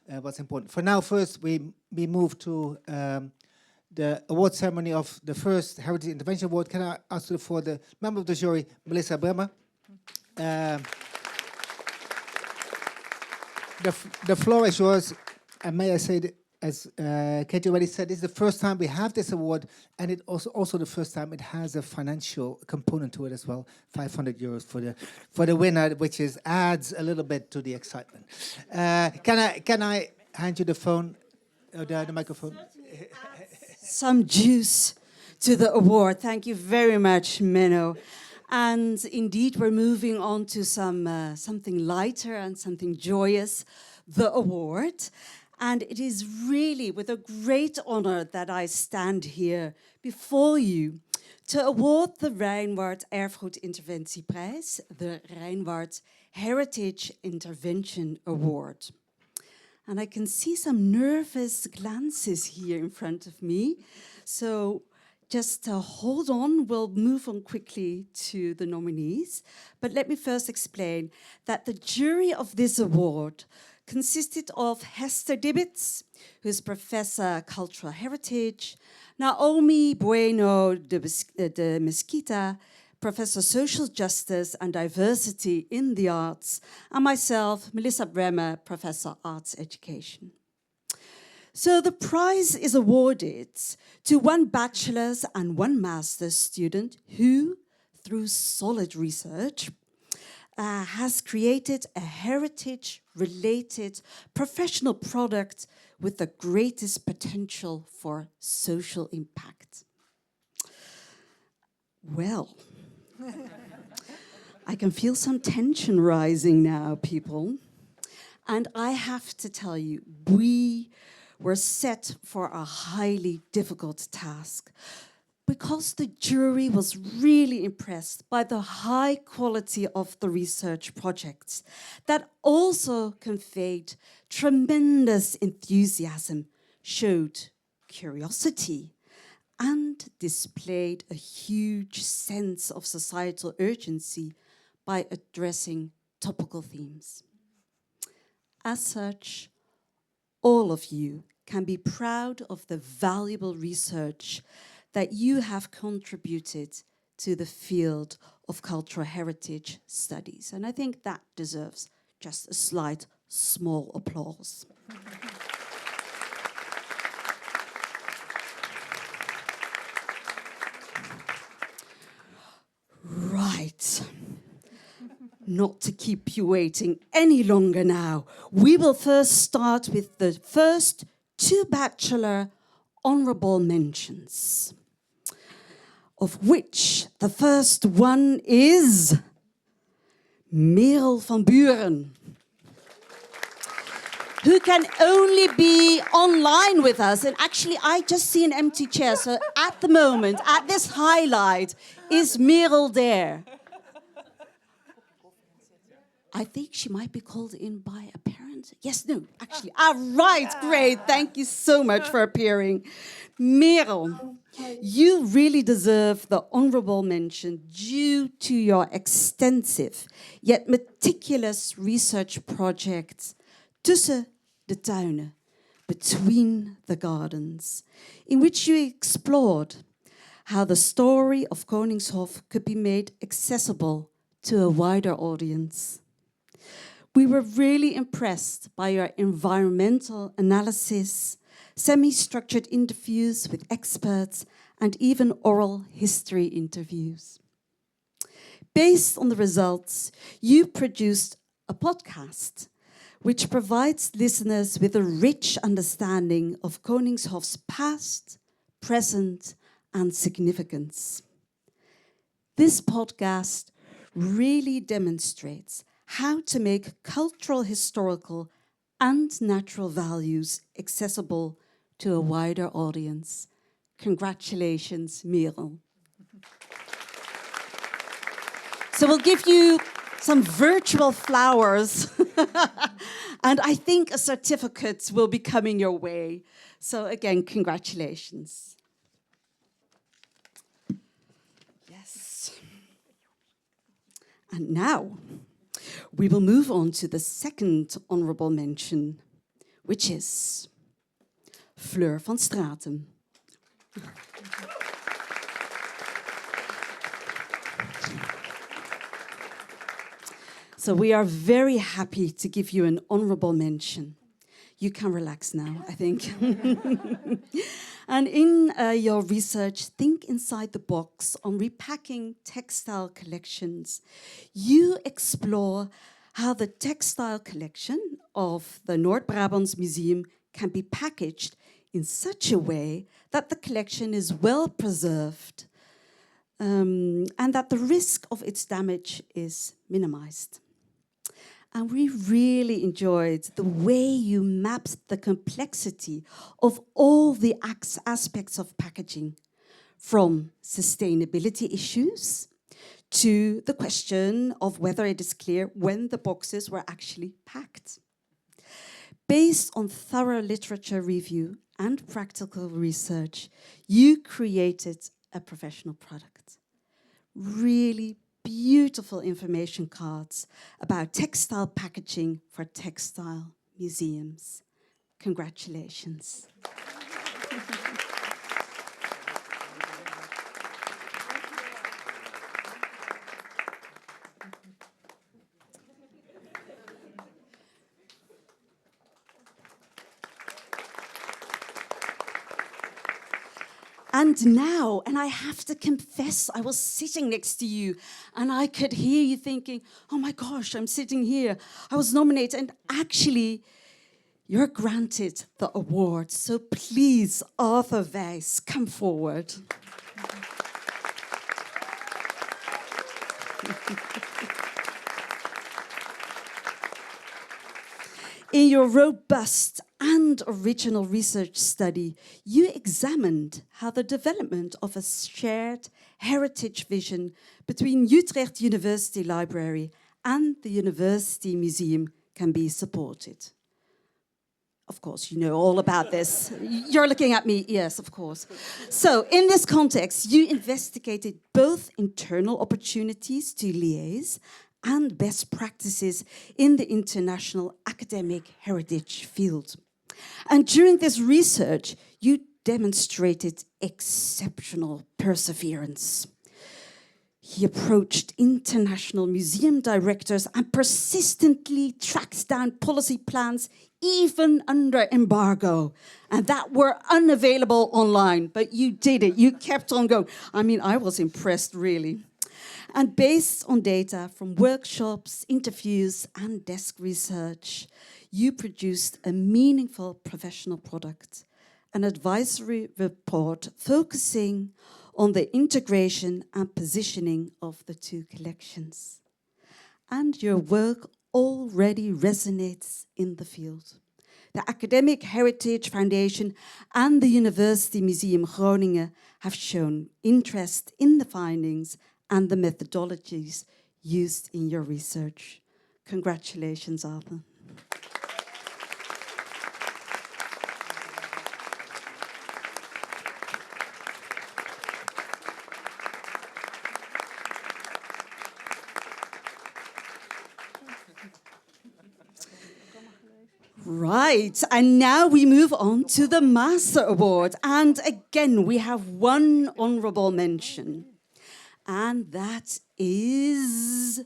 what's important. For now, first we move to the award ceremony of the first Heritage Intervention Award. Can I ask you for the member of the jury, Melissa Bremer? The floor is yours, and may I say that, as Katie already said, this is the first time we have this award, and it also the first time it has a financial component to it as well, 500 euros for the winner, which adds a little bit to the excitement. Can I hand you the phone, the microphone? Some juice to the award. Thank you very much, Menno. And indeed, we're moving on to something lighter and something joyous, the award. And it is really with a great honor that I stand here before you to award the Reinwardt Erfgoedinterentieprijs, the Reinwardt Heritage Intervention Award. And I can see some nervous glances here in front of me. So just hold on, we'll move on quickly to the nominees. But let me first explain that the jury of this award consisted of Hester Dibbits, who's Professor Cultural Heritage, Naomi Bueno de Mesquita, Professor Social Justice and Diversity in the Arts, and myself, Melissa Bremer, Professor Arts Education. So the prize is awarded to one bachelor's and one master's student who, through solid research, has created a heritage-related professional product with the greatest potential for social impact. Well, I can feel some tension rising now, people. And I have to tell you, we were set for a highly difficult task because the jury was really impressed by the high quality of the research projects that also conveyed tremendous enthusiasm, showed curiosity, and displayed a huge sense of societal urgency by addressing topical themes. As such, all of you can be proud of the valuable research that you have contributed to the field of cultural heritage studies. And I think that deserves just a slight, small applause. Right. Not to keep you waiting any longer now, we will first start with the first two bachelor honorable mentions, of which the first one is Merel van Buren, who can only be online with us. And actually, I just see an empty chair. So at the moment, at this highlight, is Merel there? I think she might be called in by a parent. Yes, no, actually. Right, great. Thank you so much for appearing. Merel, you really deserve the honorable mention due to your extensive yet meticulous research project Tussen de Tuinen, Between the Gardens, in which you explored how the story of Koningshof could be made accessible to a wider audience. We were really impressed by your environmental analysis, semi-structured interviews with experts, and even oral history interviews. Based on the results, you produced a podcast which provides listeners with a rich understanding of Koningshof's past, present, and significance. This podcast really demonstrates how to make cultural, historical, and natural values accessible to a wider audience. Congratulations, Merel. So we'll give you some virtual flowers, and I think a certificate will be coming your way. So again, congratulations. Yes. And now, we will move on to the second honorable mention, which is Fleur van Straten. So we are very happy to give you an honorable mention. You can relax now, I think. And in your research, think inside the box on repacking textile collections. You explore how the textile collection of the Noord-Brabants Museum can be packaged in such a way that the collection is well preserved and that the risk of its damage is minimized. And we really enjoyed the way you mapped the complexity of all the aspects of packaging, from sustainability issues to the question of whether it is clear when the boxes were actually packed. Based on thorough literature review and practical research, you created a professional product. Really beautiful information cards about textile packaging for textile museums. Congratulations. And now, and I have to confess, I was sitting next to you and I could hear you thinking, oh my gosh, I'm sitting here. I was nominated and actually you're granted the award. So please, Arthur Veys, come forward. In your robust and original research study, you examined how the development of a shared heritage vision between Utrecht University Library and the University Museum can be supported. Of course, you know all about this. You're looking at me, yes, of course. So, in this context, you investigated both internal opportunities to liaise and best practices in the international academic heritage field. And during this research, you demonstrated exceptional perseverance. He approached international museum directors and persistently tracked down policy plans even under embargo, and that were unavailable online. But you did it. You kept on going. I mean, I was impressed, really. And based on data from workshops, interviews, and desk research, you produced a meaningful professional product, an advisory report focusing on the integration and positioning of the two collections. And your work already resonates in the field. The Academic Heritage Foundation and the University Museum Groningen have shown interest in the findings and the methodologies used in your research. Congratulations, Arthur. Right, and now we move on to the Master Award. And again, we have one honorable mention. And that is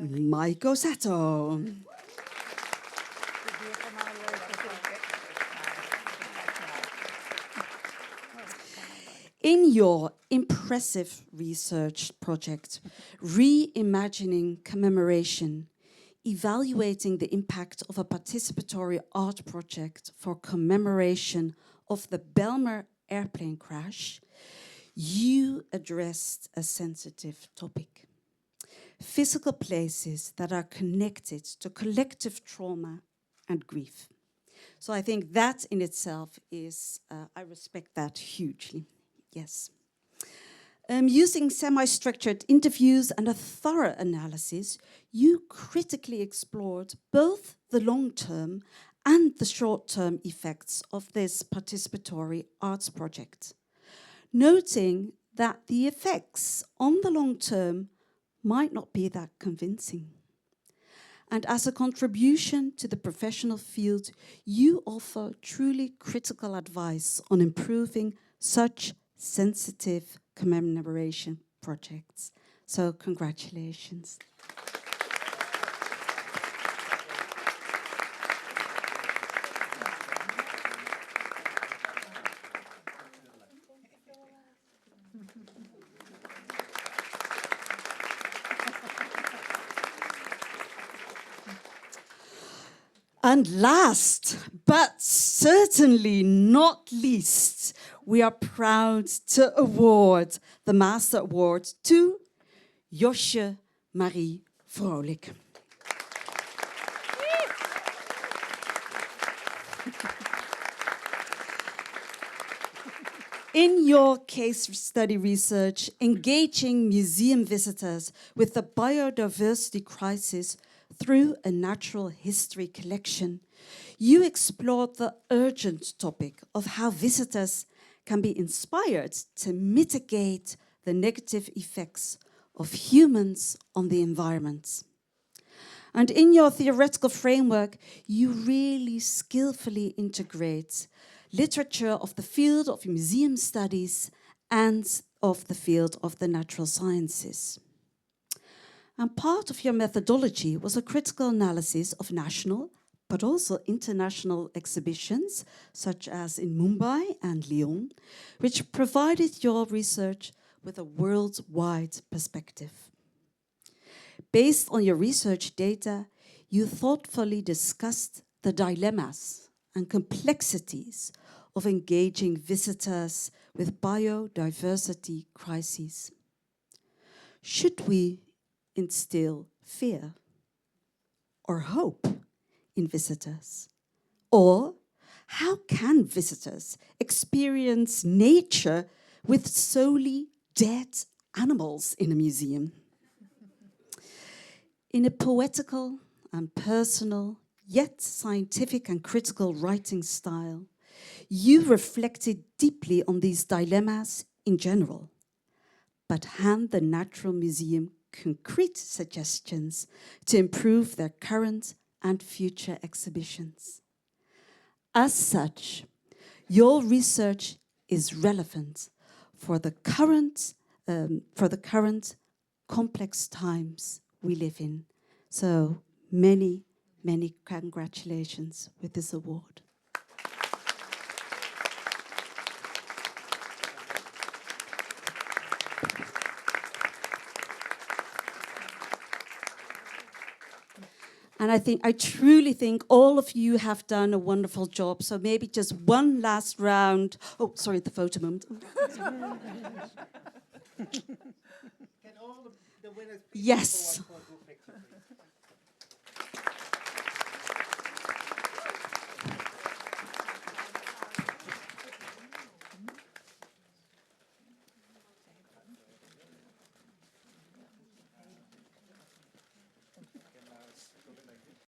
Maiko Sato. In your impressive research project, Reimagining Commemoration, evaluating the impact of a participatory art project for commemoration of the Belmer airplane crash, you addressed a sensitive topic. Physical places that are connected to collective trauma and grief. So I think that in itself is, I respect that hugely, yes. Using semi-structured interviews and a thorough analysis, you critically explored both the long-term and the short-term effects of this participatory arts project, noting that the effects on the long term might not be that convincing. And as a contribution to the professional field, you offer truly critical advice on improving such sensitive commemoration projects. So congratulations. And last, but certainly not least, we are proud to award the Master Award to Josje-Marie Vrolijk. In your case study research, engaging museum visitors with the biodiversity crisis through a natural history collection, you explored the urgent topic of how visitors can be inspired to mitigate the negative effects of humans on the environment. And in your theoretical framework, you really skillfully integrate literature of the field of museum studies and of the field of the natural sciences. And part of your methodology was a critical analysis of national, but also international exhibitions, such as in Mumbai and Lyon, which provided your research with a worldwide perspective. Based on your research data, you thoughtfully discussed the dilemmas and complexities of engaging visitors with biodiversity crises. Should we instill fear or hope in visitors? Or how can visitors experience nature with solely dead animals in a museum? In a poetical and personal, yet scientific and critical writing style, you reflected deeply on these dilemmas in general, but hand the Natural Museum concrete suggestions to improve their current and future exhibitions. As such, your research is relevant for the current complex times we live in. So many, many congratulations with this award. And I truly think all of you have done a wonderful job. So maybe just one last round. Oh, sorry, the photo moment. Can all the winners please Yes. go for one photo?